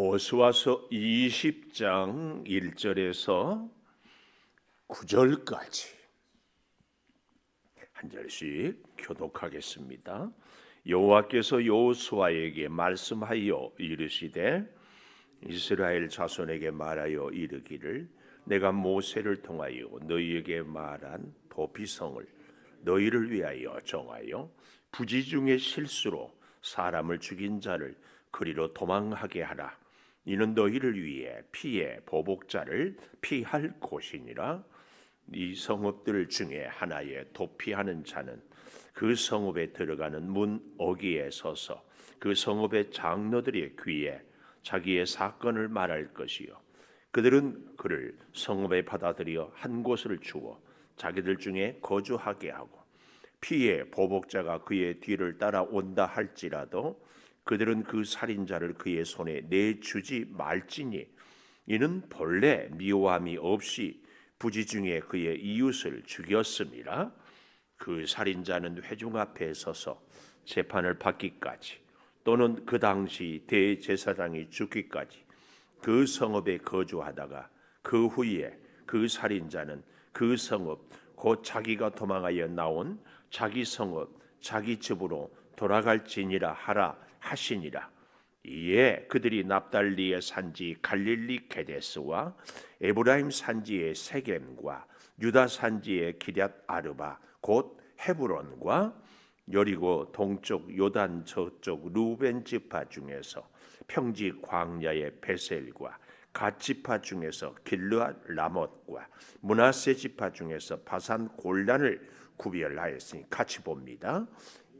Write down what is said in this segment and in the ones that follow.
오수아서 20장 1절에서 9절까지 한 절씩 교독하겠습니다. 여호와께서 여호수아에게 말씀하여 이르시되 이스라엘 자손에게 말하여 이르기를 내가 모세를 통하여 너희에게 말한 도피성을 너희를 위하여 정하여 부지 중에 실수로 사람을 죽인 자를 그리로 도망하게 하라. 이는 너희를 위해 피의 보복자를 피할 곳이니라. 이 성읍들 중에 하나에 도피하는 자는 그 성읍에 들어가는 문 어귀에 서서 그 성읍의 장로들의 귀에 자기의 사건을 말할 것이요 그들은 그를 성읍에 받아들여 한 곳을 주어 자기들 중에 거주하게 하고 피의 보복자가 그의 뒤를 따라온다 할지라도 그들은 그 살인자를 그의 손에 내주지 말지니 이는 본래 미워함이 없이 부지 중에 그의 이웃을 죽였음이라. 그 살인자는 회중 앞에 서서 재판을 받기까지 또는 그 당시 대제사장이 죽기까지 그 성읍에 거주하다가 그 후에 그 살인자는 그 성읍 곧 자기가 도망하여 나온 자기 성읍 자기 집으로 돌아갈지니라 하라 하시니라. 이에 그들이 납달리의 산지 갈릴리 게데스와 에브라임 산지의 세겜과 유다 산지의 기럇 아르바 곧 헤브론과 여리고 동쪽 요단 저쪽 루벤 지파 중에서 평지 광야의 베셀과 갓 지파 중에서 길르앗 라못과 므낫세 지파 중에서 바산 골단을 구별하였으니 같이 봅니다.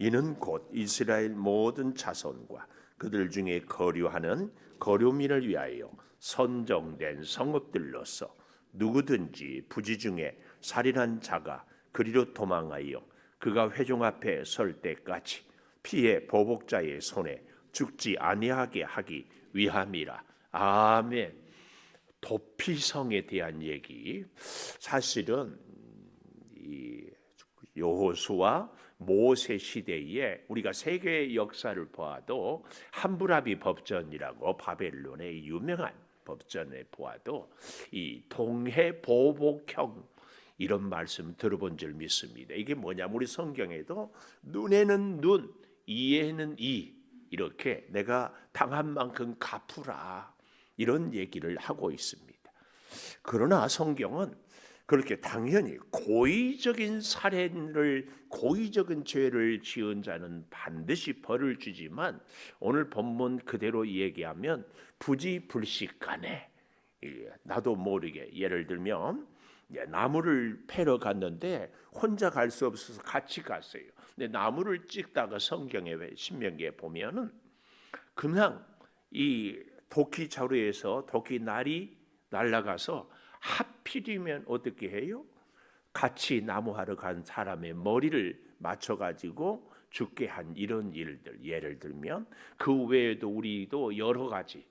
이는 곧 이스라엘 모든 자손과 그들 중에 거류하는 거류민을 위하여 선정된 성읍들로서 누구든지 부지 중에 살인한 자가 그리로 도망하여 그가 회중 앞에 설 때까지 피의 보복자의 손에 죽지 아니하게 하기 위함이라. 아멘. 도피성에 대한 얘기, 사실은 이 여호수아 모세 시대에 우리가 세계의 역사를 보아도 함부라비 법전이라고 바벨론의 유명한 법전에 보아도 이 동해 보복형 이런 말씀 들어본 줄 믿습니다. 이게 뭐냐면 우리 성경에도 눈에는 눈, 이에는 이 이렇게 내가 당한 만큼 갚으라 이런 얘기를 하고 있습니다. 그러나 성경은 그렇게 당연히 고의적인 살인을 고의적인 죄를 지은 자는 반드시 벌을 주지만 오늘 본문 그대로 얘기하면 부지불식간에 나도 모르게 예를 들면 나무를 패러 갔는데 혼자 갈 수 없어서 같이 갔어요. 근데 나무를 찍다가 성경에 신명기에 보면은 그냥 이 도끼 자루에서 도끼 날이 날아가서 하필이면 어떻게 해요? 같이 나무하러 간 사람의 머리를 맞춰가지고 죽게 한 이런 일들 예를 들면 그 외에도 우리도 여러 가지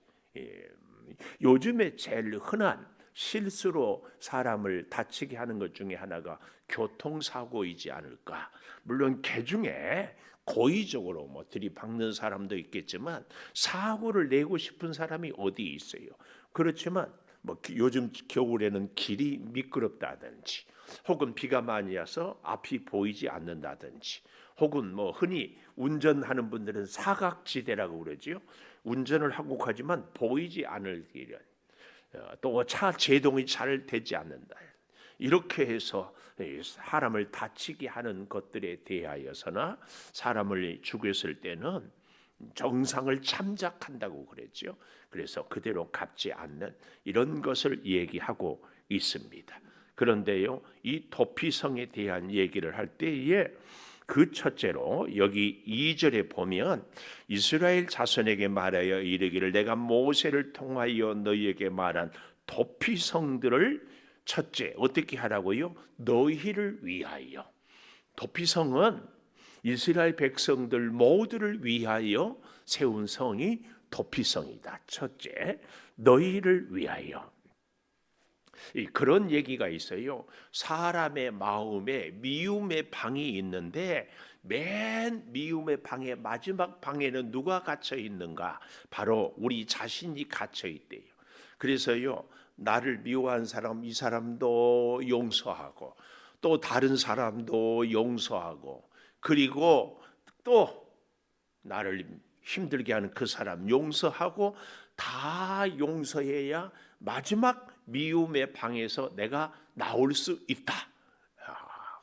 요즘에 제일 흔한 실수로 사람을 다치게 하는 것 중에 하나가 교통사고이지 않을까. 물론 개 중에 고의적으로 뭐 들이박는 사람도 있겠지만 사고를 내고 싶은 사람이 어디 있어요. 그렇지만 뭐 요즘 겨울에는 길이 미끄럽다든지 혹은 비가 많이 와서 앞이 보이지 않는다든지 혹은 뭐 흔히 운전하는 분들은 사각지대라고 그러지요. 운전을 하고 가지만 보이지 않을 길은 또 차 제동이 잘 되지 않는다. 이렇게 해서 사람을 다치게 하는 것들에 대하여서나 사람을 죽였을 때는 정상을 참작한다고 그랬죠. 그래서 그대로 갚지 않는 이런 것을 얘기하고 있습니다. 그런데요, 이 도피성에 대한 얘기를 할 때에 그 첫째로 여기 2절에 보면 이스라엘 자손에게 말하여 이르기를 내가 모세를 통하여 너희에게 말한 도피성들을 첫째 어떻게 하라고요? 너희를 위하여. 도피성은 이스라엘 백성들 모두를 위하여 세운 성이 도피성이다. 첫째, 너희를 위하여. 그런 얘기가 있어요. 사람의 마음에 미움의 방이 있는데 맨 미움의 방의 마지막 방에는 누가 갇혀 있는가? 바로 우리 자신이 갇혀 있대요. 그래서요, 나를 미워한 사람, 이 사람도 용서하고, 또 다른 사람도 용서하고, 그리고 또 나를 힘들게 하는 그 사람 용서하고, 다 용서해야 마지막 미움의 방에서 내가 나올 수 있다.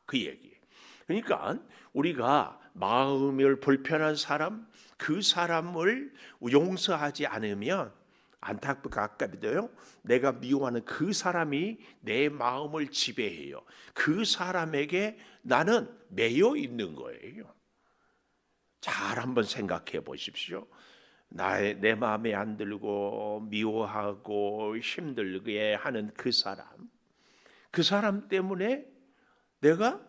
그 얘기. 그러니까 우리가 마음을 불편한 사람, 그 사람을 용서하지 않으면 안타깝게도요, 내가 미워하는 그 사람이 내 마음을 지배해요. 그 사람에게 나는 매여 있는 거예요. 잘 한번 생각해 보십시오. 내 마음에 안 들고 미워하고 힘들게 하는 그 사람 때문에 내가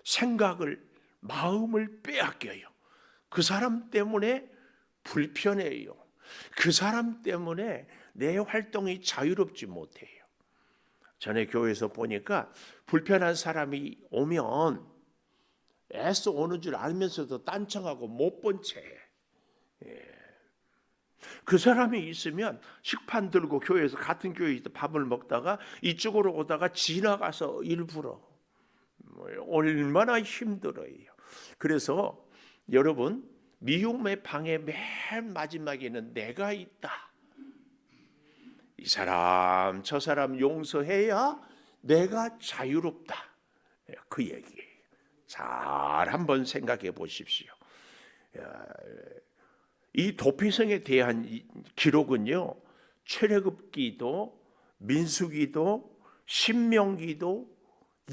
생각을, 마음을 빼앗겨요. 그 사람 때문에 불편해요. 그 사람 때문에 내 활동이 자유롭지 못해요. 전에 교회에서 보니까 불편한 사람이 오면 애써 오는 줄 알면서도 딴청하고 못 본 채. 그 사람이 있으면 식판 들고 교회에서 같은 교회에서 밥을 먹다가 이쪽으로 오다가 지나가서 일부러 얼마나 힘들어요. 그래서 여러분, 미움의 방의 맨 마지막에는 내가 있다. 이 사람 저 사람 용서해야 내가 자유롭다. 그 얘기예요. 잘 한번 생각해 보십시오. 이 도피성에 대한 기록은요, 출애굽기도 민수기도 신명기도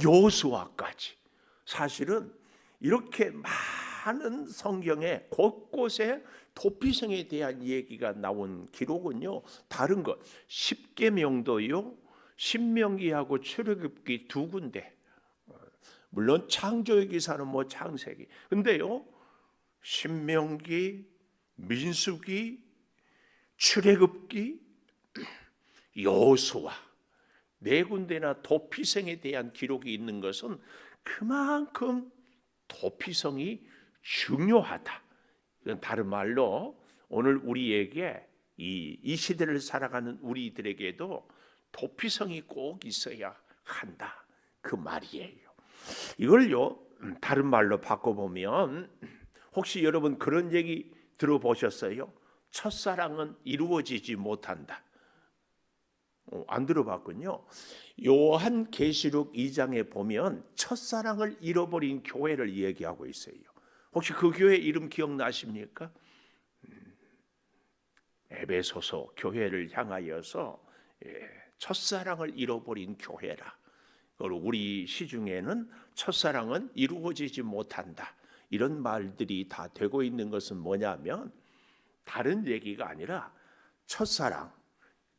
여호수아까지, 사실은 이렇게 많은 성경에 곳곳에 도피성에 대한 얘기가 나온 기록은요, 다른 것 십계명도요, 신명기하고 출애굽기 두 군데, 물론 창조의 기사는 뭐 창세기, 근데요 신명기, 민수기, 출애굽기, 여호수아 네 군데나 도피성에 대한 기록이 있는 것은 그만큼 도피성이 중요하다. 이건 다른 말로 오늘 우리에게 이 시대를 살아가는 우리들에게도 도피성이 꼭 있어야 한다. 그 말이에요. 이걸요 다른 말로 바꿔보면, 혹시 여러분 그런 얘기 들어보셨어요? 첫사랑은 이루어지지 못한다. 안 들어봤군요. 요한계시록 2장에 보면 첫사랑을 잃어버린 교회를 얘기하고 있어요. 혹시 그 교회 이름 기억나십니까? 에베소서 교회를 향하여서 첫사랑을 잃어버린 교회라. 우리 시중에는 첫사랑은 이루어지지 못한다. 이런 말들이 다 되고 있는 것은 뭐냐면, 다른 얘기가 아니라 첫사랑,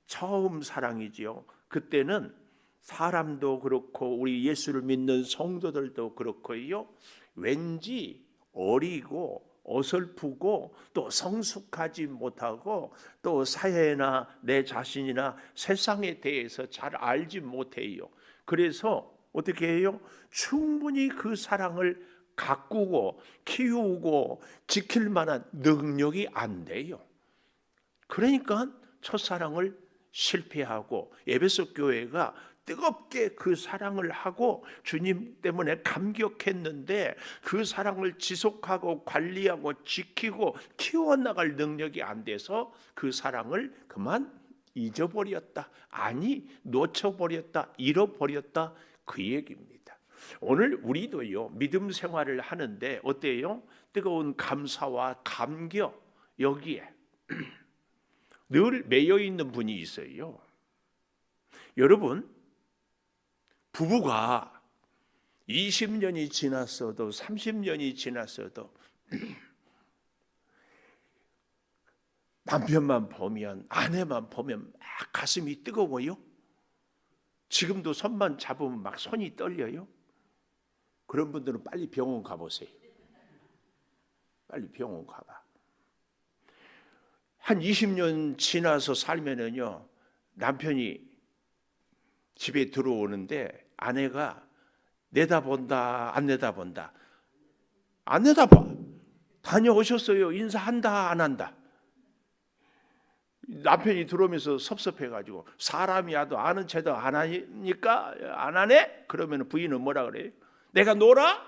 처음 사랑이지요. 그때는 사람도 그렇고 우리 예수를 믿는 성도들도 그렇고요, 왠지 어리고 어설프고 또 성숙하지 못하고 또 사회나 내 자신이나 세상에 대해서 잘 알지 못해요. 그래서 어떻게 해요? 충분히 그 사랑을 가꾸고 키우고 지킬 만한 능력이 안 돼요. 그러니까 첫사랑을 실패하고, 에베소 교회가 뜨겁게 그 사랑을 하고 주님 때문에 감격했는데 그 사랑을 지속하고 관리하고 지키고 키워나갈 능력이 안 돼서 그 사랑을 그만 잊어버렸다. 아니, 놓쳐버렸다. 잃어버렸다. 그 얘기입니다. 오늘 우리도요 믿음 생활을 하는데 어때요? 뜨거운 감사와 감격, 여기에 늘 매여 있는 분이 있어요. 여러분, 부부가 20년이 지났어도 30년이 지났어도 남편만 보면, 아내만 보면 막 가슴이 뜨거워요. 지금도 손만 잡으면 막 손이 떨려요. 그런 분들은 빨리 병원 가보세요. 빨리 병원 가봐. 한 20년 지나서 살면은요, 남편이 집에 들어오는데 아내가 내다본다 안 내다본다, 안 내다봐. 다녀오셨어요? 인사한다 안 한다? 남편이 들어오면서 섭섭해가지고 사람이 와도 아는 체도 안 하니까 안 하네? 그러면 부인은 뭐라 그래요? 내가 놀아?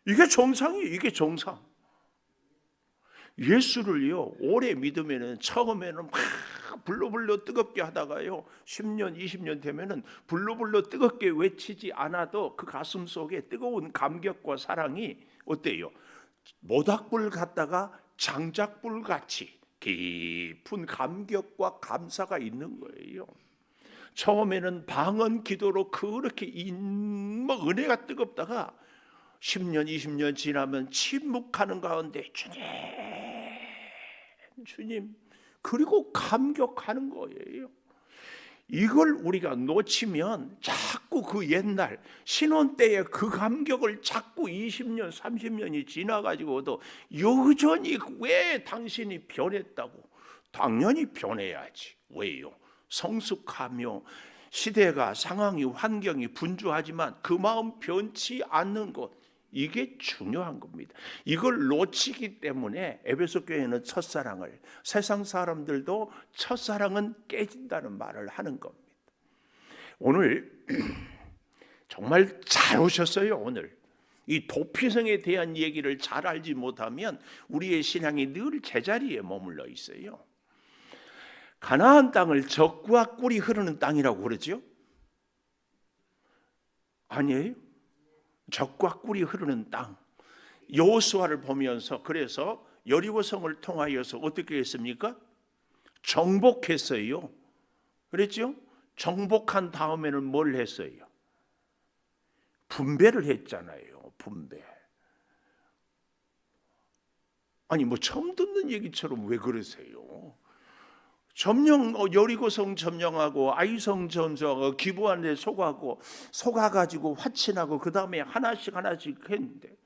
이게 정상이에요. 이게 정상. 예수를요 오래 믿으면은 처음에는 막 불러불러 뜨겁게 하다가요 10년 20년 되면은 불러불러 뜨겁게 외치지 않아도 그 가슴 속에 뜨거운 감격과 사랑이 어때요? 모닥불 갖다가 장작불 같이 깊은 감격과 감사가 있는 거예요. 처음에는 방언 기도로 그렇게 은혜가 뜨겁다가 10년 20년 지나면 침묵하는 가운데 주님 그리고 감격하는 거예요. 이걸 우리가 놓치면 자꾸 그 옛날 신혼 때의 그 감격을 자꾸 20년 30년이 지나가지고도 여전히 왜 당신이 변했다고? 당연히 변해야지. 왜요? 성숙하며 시대가 상황이 환경이 분주하지만 그 마음 변치 않는 것, 이게 중요한 겁니다. 이걸 놓치기 때문에 에베소 교회는 첫사랑을, 세상 사람들도 첫사랑은 깨진다는 말을 하는 겁니다. 오늘 정말 잘 오셨어요. 오늘 이 도피성에 대한 얘기를 잘 알지 못하면 우리의 신앙이 늘 제자리에 머물러 있어요. 가나안 땅을 젖과 꿀이 흐르는 땅이라고 그러죠? 아니에요? 젖과 꿀이 흐르는 땅. 여호수아를 보면서 그래서 여리고성을 통하여서 어떻게 했습니까? 정복했어요. 그랬죠? 정복한 다음에는 뭘 했어요? 분배를 했잖아요. 분배. 아니 뭐 처음 듣는 얘기처럼 왜 그러세요? 여리고성 점령하고 아이성 점령하고 기브안에 속아가지고 화친하고 그 다음에 하나씩 했는데,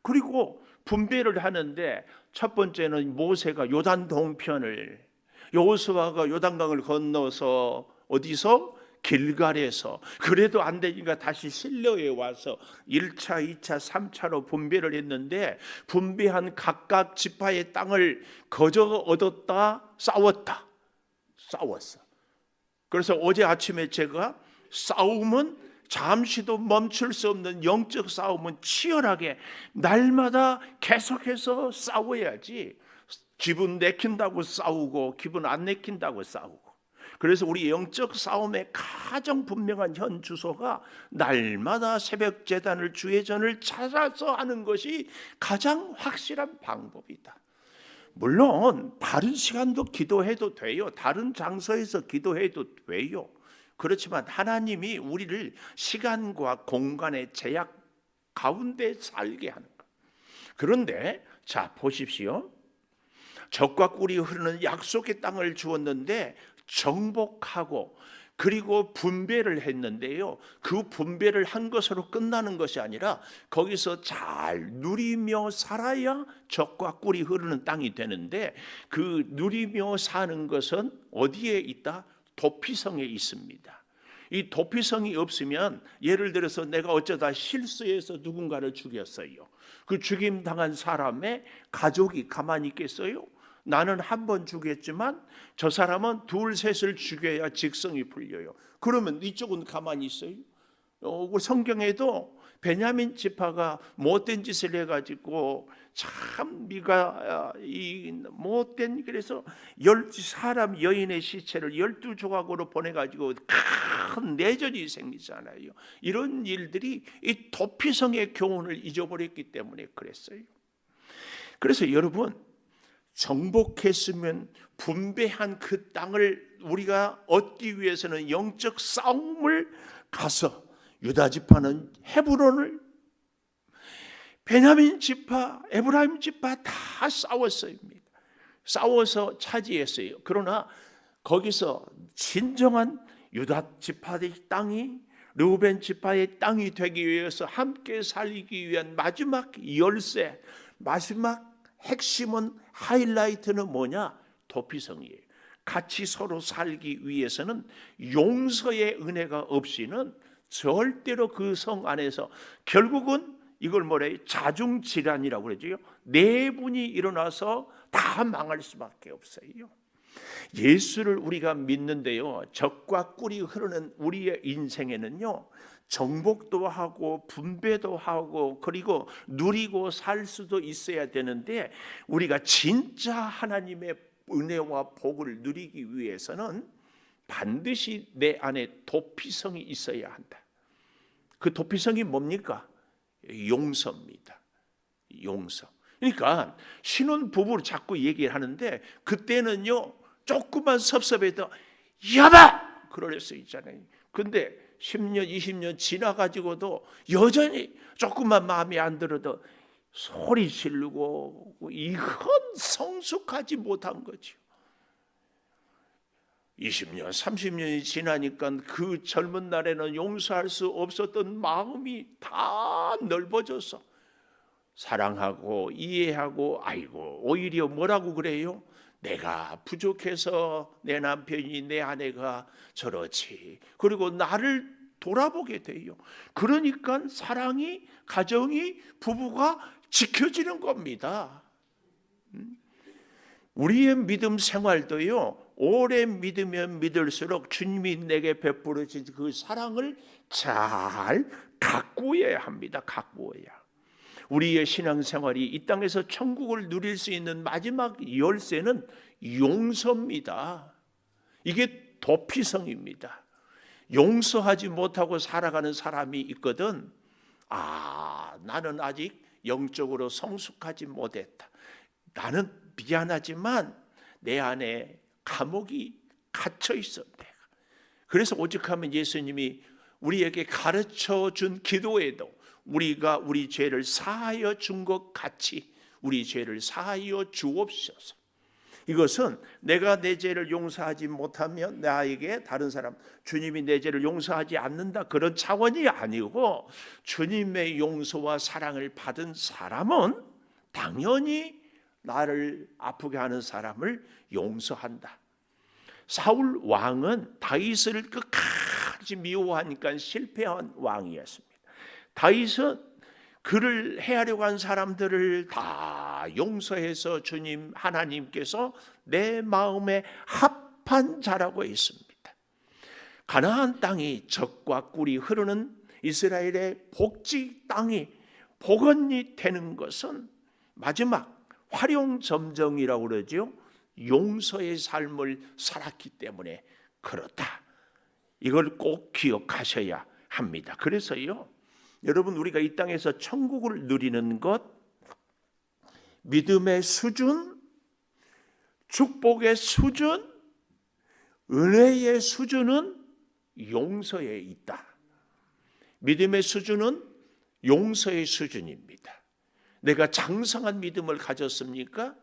그리고 분배를 하는데 첫 번째는 모세가 요단 동편을, 여호수아가 요단강을 건너서 어디서? 길갈에서. 그래도 안 되니까 다시 실로에 와서 1차, 2차, 3차로 분배를 했는데 분배한 각각 지파의 땅을 거저 얻었다, 싸웠어. 그래서 어제 아침에 제가 싸움은 잠시도 멈출 수 없는 영적 싸움은 치열하게 날마다 계속해서 싸워야지, 기분 내킨다고 싸우고 기분 안 내킨다고 싸우고. 그래서 우리 영적 싸움의 가장 분명한 현 주소가 날마다 새벽 제단을 주의전을 찾아서 하는 것이 가장 확실한 방법이다. 물론 다른 시간도 기도해도 돼요. 다른 장소에서 기도해도 돼요. 그렇지만 하나님이 우리를 시간과 공간의 제약 가운데 살게 하는 것. 그런데 자 보십시오. 젖과 꿀이 흐르는 약속의 땅을 주었는데 정복하고 그리고 분배를 했는데요, 그 분배를 한 것으로 끝나는 것이 아니라 거기서 잘 누리며 살아야 젖과 꿀이 흐르는 땅이 되는데, 그 누리며 사는 것은 어디에 있다? 도피성에 있습니다. 이 도피성이 없으면, 예를 들어서 내가 어쩌다 실수해서 누군가를 죽였어요. 그 죽임 당한 사람의 가족이 가만히 있겠어요? 나는 한 번 죽였지만 저 사람은 둘 셋을 죽여야 직성이 풀려요. 그러면 이쪽은 가만히 있어요? 성경에도 베냐민 지파가 못된 짓을 해가지고 참 미가 이 못된, 그래서 사람 여인의 시체를 12조각으로 보내가지고 큰 내전이 생기잖아요. 이런 일들이 이 도피성의 교훈을 잊어버렸기 때문에 그랬어요. 그래서 여러분, 정복했으면 분배한 그 땅을 우리가 얻기 위해서는 영적 싸움을 가서, 유다 지파는 헤브론을, 베냐민 지파, 에브라임 지파 다 싸웠어요. 싸워서 차지했어요. 그러나 거기서 진정한 유다 지파의 땅이 르우벤 지파의 땅이 되기 위해서 함께 살기 위한 마지막 열쇠, 마지막 핵심은, 하이라이트는 뭐냐? 도피성이에요. 같이 서로 살기 위해서는 용서의 은혜가 없이는 절대로 그 성 안에서, 결국은 이걸 뭐래요? 자중질환이라고 그러죠. 내분이 일어나서 다 망할 수밖에 없어요. 예수를 우리가 믿는데요, 적과 꿀이 흐르는 우리의 인생에는요, 정복도 하고 분배도 하고 그리고 누리고 살 수도 있어야 되는데, 우리가 진짜 하나님의 은혜와 복을 누리기 위해서는 반드시 내 안에 도피성이 있어야 한다. 그 도피성이 뭡니까? 용서입니다. 용서. 그러니까 신혼 부부를 자꾸 얘기를 하는데, 그때는요 조금만 섭섭해도 여봐! 그럴 수 있잖아요. 근데 10년 20년 지나가지고도 여전히 조금만 마음에 안 들어도 소리 지르고, 이건 성숙하지 못한 거죠. 20년 30년이 지나니까 그 젊은 날에는 용서할 수 없었던 마음이 다 넓어져서 사랑하고 이해하고, 아이고 오히려 뭐라고 그래요? 내가 부족해서 내 남편이 내 아내가 저렇지. 그리고 나를 돌아보게 돼요. 그러니까 사랑이, 가정이, 부부가 지켜지는 겁니다. 우리의 믿음 생활도요, 오래 믿으면 믿을수록 주님이 내게 베풀어 주신 그 사랑을 잘 가꾸어야 합니다. 가꾸어야. 우리의 신앙생활이 이 땅에서 천국을 누릴 수 있는 마지막 열쇠는 용서입니다. 이게 도피성입니다. 용서하지 못하고 살아가는 사람이 있거든. 나는 아직 영적으로 성숙하지 못했다. 나는 미안하지만 내 안에 감옥이 갇혀 있어. 그래서 오죽하면 예수님이 우리에게 가르쳐 준 기도에도 우리가 우리 죄를 사하여 준 것 같이 우리 죄를 사하여 주옵소서. 이것은 내가 내 죄를 용서하지 못하면 나에게 다른 사람, 주님이 내 죄를 용서하지 않는다, 그런 차원이 아니고, 주님의 용서와 사랑을 받은 사람은 당연히 나를 아프게 하는 사람을 용서한다. 사울 왕은 다윗을 끝까지 미워하니까 실패한 왕이었습니다. 다윗은 그를 해하려고 한 사람들을 다 용서해서 주님 하나님께서 내 마음에 합한 자라고 했습니다. 가나안 땅이 젖과 꿀이 흐르는 이스라엘의 복지 땅이 복원이 되는 것은 마지막 활용점정이라고 그러죠. 용서의 삶을 살았기 때문에 그렇다. 이걸 꼭 기억하셔야 합니다. 그래서요, 여러분, 우리가 이 땅에서 천국을 누리는 것, 믿음의 수준, 축복의 수준, 은혜의 수준은 용서에 있다. 믿음의 수준은 용서의 수준입니다. 내가 장성한 믿음을 가졌습니까?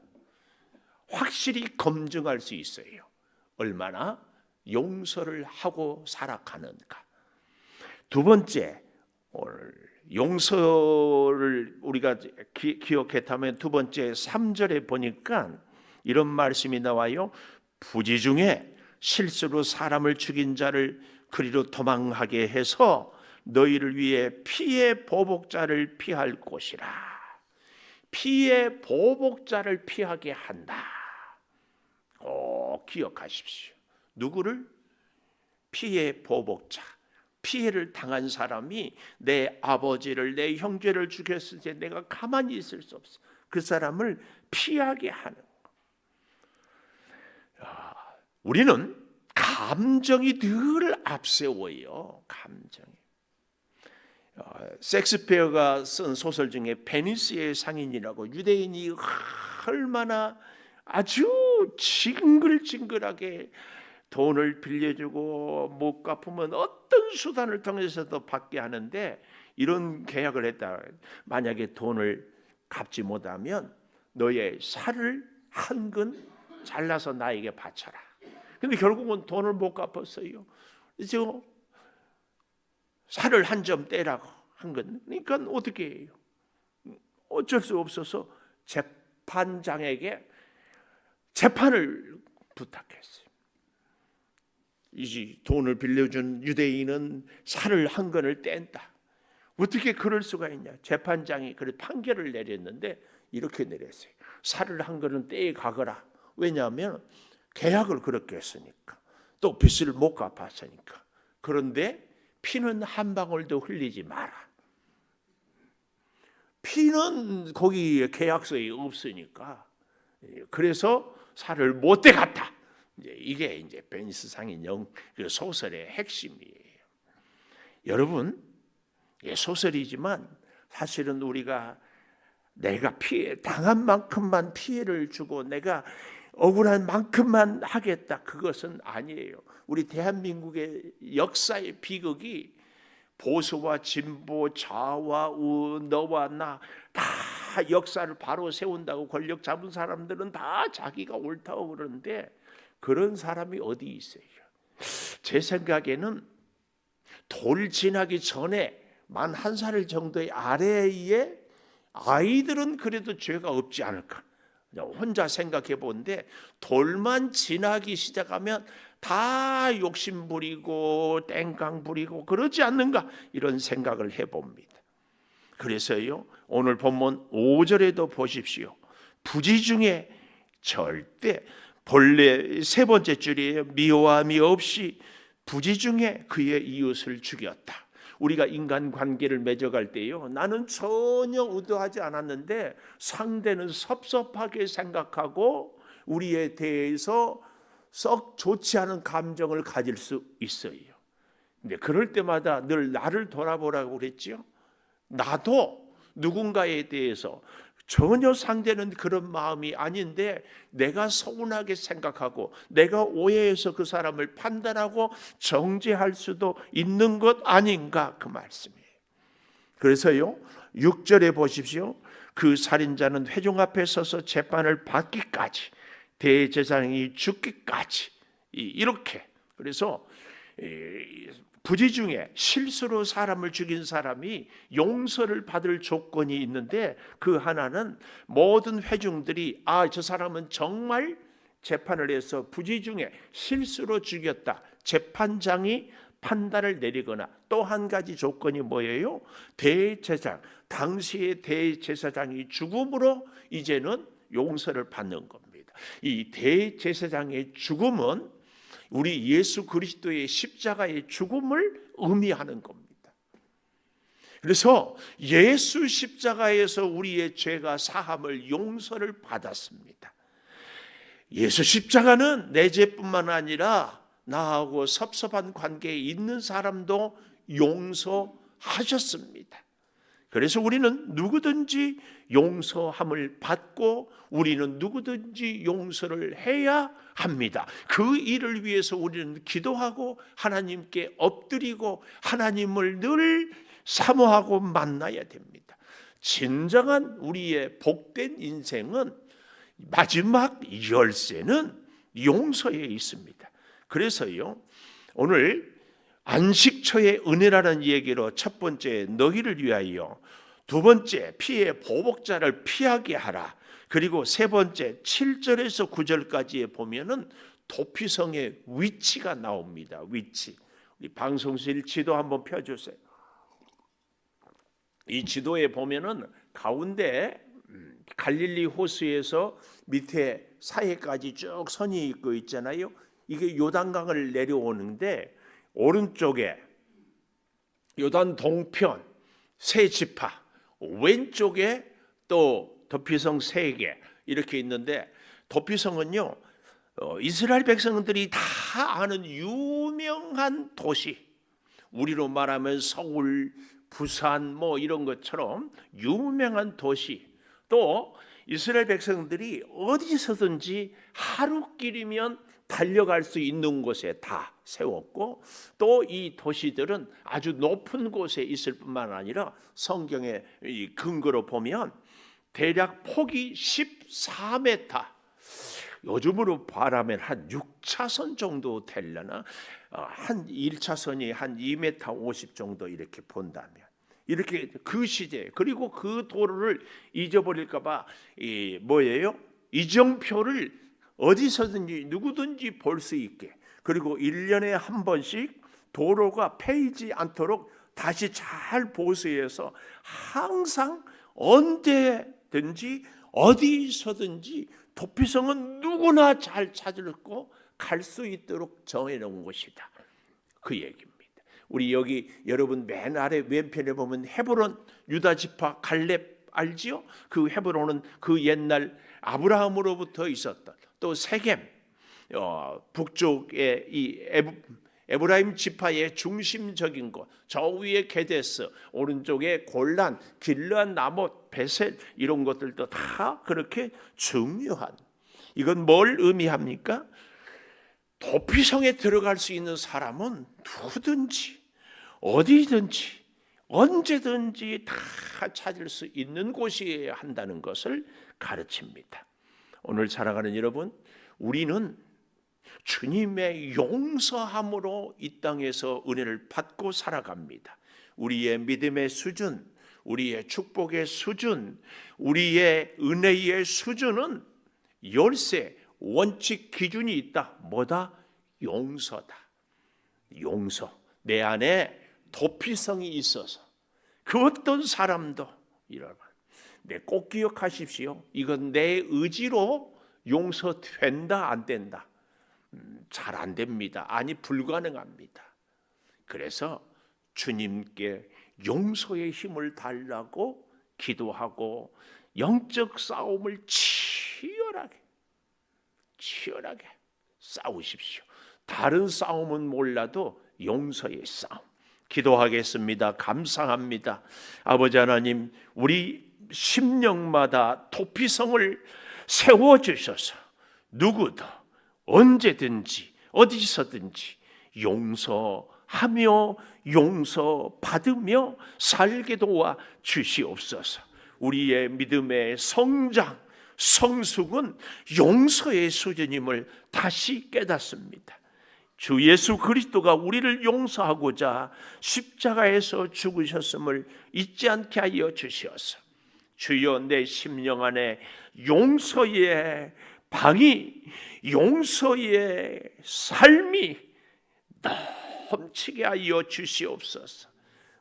확실히 검증할 수 있어요. 얼마나 용서를 하고 살아가는가. 두 번째, 오늘 용서를 우리가 기억했다면 두 번째 3절에 보니까 이런 말씀이 나와요. 부지 중에 실수로 사람을 죽인 자를 그리로 도망하게 해서 너희를 위해 피의 보복자를 피할 곳이라. 피의 보복자를 피하게 한다. 꼭 기억하십시오. 누구를? 피의 보복자. 피해를 당한 사람이 내 아버지를, 내 형제를 죽였을 때 내가 가만히 있을 수 없어. 그 사람을 피하게 하는 거. 우리는 감정이 늘 앞세워요. 감정이. 섹스피어가 쓴 소설 중에 베니스의 상인이라고, 유대인이 얼마나 아주 징글징글하게 돈을 빌려주고 못 갚으면 어떤 수단을 통해서도 받게 하는데, 이런 계약을 했다. 만약에 돈을 갚지 못하면 너의 살을 한 근 잘라서 나에게 바쳐라. 근데 결국은 돈을 못 갚았어요. 그래서 살을 한 점 떼라고 한 건. 그러니까 어떻게 해요? 어쩔 수 없어서 재판장에게 재판을 부탁했어요. 이 돈을 빌려준 유대인은 살을 한 건을 뗀다. 어떻게 그럴 수가 있냐? 재판장이 그 판결을 내렸는데 이렇게 내렸어요. 살을 한 거는 떼에 가거라. 왜냐하면 계약을 그렇게 했으니까, 또 빚을 못 갚았으니까. 그런데 피는 한 방울도 흘리지 마라. 피는 거기 계약서에 없으니까. 그래서 살을 못 떼갔다. 이게 이제 베니스 상인 그 소설의 핵심이에요. 여러분, 소설이지만 사실은 우리가 내가 당한 만큼만 피해를 주고 내가 억울한 만큼만 하겠다, 그것은 아니에요. 우리 대한민국의 역사의 비극이 보수와 진보, 좌와 우, 너와 나 다 역사를 바로 세운다고 권력 잡은 사람들은 다 자기가 옳다고 그러는데 그런 사람이 어디 있어요? 제 생각에는 돌 지나기 전에 만 1살 정도의 아래의 아이들은 그래도 죄가 없지 않을까. 혼자 생각해 보는데 돌만 지나기 시작하면 다 욕심 부리고 땡깡 부리고 그러지 않는가, 이런 생각을 해봅니다. 그래서요, 오늘 본문 5절에도 보십시오. 부지 중에 절대, 본래 세 번째 줄이에요. 미워함이 없이 부지 중에 그의 이웃을 죽였다. 우리가 인간관계를 맺어갈 때요, 나는 전혀 의도하지 않았는데 상대는 섭섭하게 생각하고 우리에 대해서 썩 좋지 않은 감정을 가질 수 있어요. 근데 그럴 때마다 늘 나를 돌아보라고 그랬죠. 나도 누군가에 대해서 전혀 상대는 그런 마음이 아닌데 내가 서운하게 생각하고 내가 오해해서 그 사람을 판단하고 정죄할 수도 있는 것 아닌가, 그 말씀이에요. 그래서요, 6절에 보십시오. 그 살인자는 회중 앞에 서서 재판을 받기까지, 대제사장이 죽기까지, 이렇게. 그래서 부지 중에 실수로 사람을 죽인 사람이 용서를 받을 조건이 있는데, 그 하나는 모든 회중들이 저 사람은 정말 재판을 해서 부지 중에 실수로 죽였다, 재판장이 판단을 내리거나, 또 한 가지 조건이 뭐예요? 대제사장, 당시의 대제사장이 죽음으로 이제는 용서를 받는 겁니다. 이 대제사장의 죽음은 우리 예수 그리스도의 십자가의 죽음을 의미하는 겁니다. 그래서 예수 십자가에서 우리의 죄가 사함을, 용서를 받았습니다. 예수 십자가는 내 죄뿐만 아니라 나하고 섭섭한 관계에 있는 사람도 용서하셨습니다. 그래서 우리는 누구든지 용서함을 받고 우리는 누구든지 용서를 해야 합니다. 그 일을 위해서 우리는 기도하고 하나님께 엎드리고 하나님을 늘 사모하고 만나야 됩니다. 진정한 우리의 복된 인생은 마지막 열쇠는 용서에 있습니다. 그래서요, 오늘 안식처의 은혜라는 얘기로 첫 번째 너희를 위하여, 두 번째 피해 보복자를 피하게 하라, 그리고 세 번째 7절에서 9절까지에 보면은 도피성의 위치가 나옵니다. 위치. 우리 방송실 지도 한번 펴주세요. 이 지도에 보면은 가운데 갈릴리 호수에서 밑에 사해까지 쭉 선이 있고 있잖아요. 이게 요단강을 내려오는데 오른쪽에 요단 동편 세 지파, 왼쪽에 또 도피성 3개 이렇게 있는데, 도피성은요, 이스라엘 백성들이 다 아는 유명한 도시, 우리로 말하면 서울, 부산 뭐 이런 것처럼 유명한 도시, 또 이스라엘 백성들이 어디서든지 하루길이면 달려갈 수 있는 곳에 다 세웠고, 또 이 도시들은 아주 높은 곳에 있을 뿐만 아니라 성경의 근거로 보면 대략 폭이 14m, 요즘으로 바라면 한 6차선 정도 되려나, 한 1차선이 한 2m 50 정도 이렇게 본다면, 이렇게 그 시대, 그리고 그 도로를 잊어버릴까 봐 뭐예요? 이정표를 어디서든지 누구든지 볼 수 있게, 그리고 1년에 한 번씩 도로가 패이지 않도록 다시 잘 보수해서 항상 언제든지 어디서든지 도피성은 누구나 잘 찾고 갈 수 있도록 정해놓은 곳이다. 그 얘기입니다. 우리 여기 여러분 맨 아래 왼편에 보면 헤브론 유다 지파 갈렙 알지요? 그 헤브론은 그 옛날 아브라함으로부터 있었던, 또 세겜 북쪽의 이 에브라임 지파의 중심적인 곳, 저 위에 게데스, 오른쪽에 골란, 길르앗, 나못, 베셀, 이런 것들도 다 그렇게 중요한, 이건 뭘 의미합니까? 도피성에 들어갈 수 있는 사람은 누구든지 어디든지 언제든지 다 찾을 수 있는 곳이어야 한다는 것을 가르칩니다. 오늘 살아가는 여러분, 우리는 주님의 용서함으로 이 땅에서 은혜를 받고 살아갑니다. 우리의 믿음의 수준, 우리의 축복의 수준, 우리의 은혜의 수준은 열쇠, 원칙, 기준이 있다. 뭐다? 용서다. 용서. 내 안에 도피성이 있어서 그 어떤 사람도 이러면 꼭 기억하십시오. 이건 내 의지로 용서된다 안 된다? 잘 안 됩니다. 아니, 불가능합니다. 그래서 주님께 용서의 힘을 달라고 기도하고 영적 싸움을 치열하게 싸우십시오. 다른 싸움은 몰라도 용서의 싸움. 기도하겠습니다. 감사합니다. 아버지 하나님, 우리 심령마다 도피성을 세워주셔서 누구도 언제든지 어디서든지 용서하며 용서받으며 살게 도와 주시옵소서. 우리의 믿음의 성장, 성숙은 용서의 수준임을 다시 깨닫습니다. 주 예수 그리스도가 우리를 용서하고자 십자가에서 죽으셨음을 잊지 않게 하여 주시옵소서. 주여, 내 심령 안에 용서의 방이, 용서의 삶이 넘치게 하여 주시옵소서.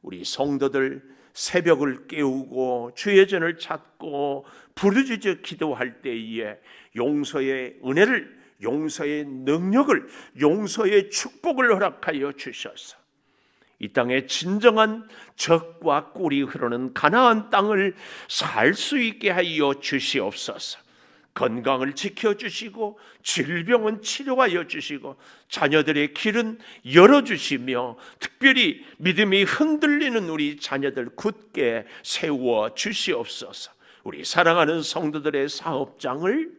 우리 성도들 새벽을 깨우고 주의 전을 찾고 부르짖어 기도할 때에 용서의 은혜를, 용서의 능력을, 용서의 축복을 허락하여 주셔서 이 땅에 진정한 젖과 꿀이 흐르는 가나안 땅을 살 수 있게 하여 주시옵소서. 건강을 지켜주시고 질병은 치료하여 주시고 자녀들의 길은 열어주시며 특별히 믿음이 흔들리는 우리 자녀들 굳게 세워 주시옵소서. 우리 사랑하는 성도들의 사업장을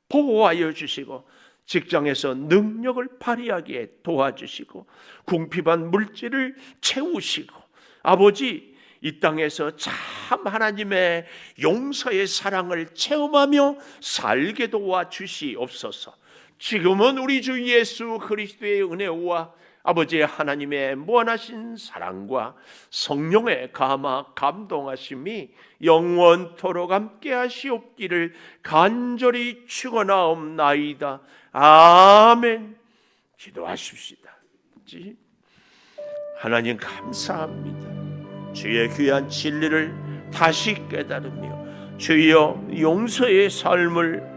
보호하여 주시고 직장에서 능력을 발휘하게 도와주시고 궁핍한 물질을 채우시고 아버지, 이 땅에서 참 하나님의 용서의 사랑을 체험하며 살게 도와주시옵소서. 지금은 우리 주 예수 그리스도의 은혜와 아버지의 하나님의 무한하신 사랑과 성령의 감화 감동하심이 영원토록 함께 하시옵기를 간절히 축원하옵나이다. 아멘. 기도하십시다. 하나님 감사합니다. 주의 귀한 진리를 다시 깨달으며 주여 용서의 삶을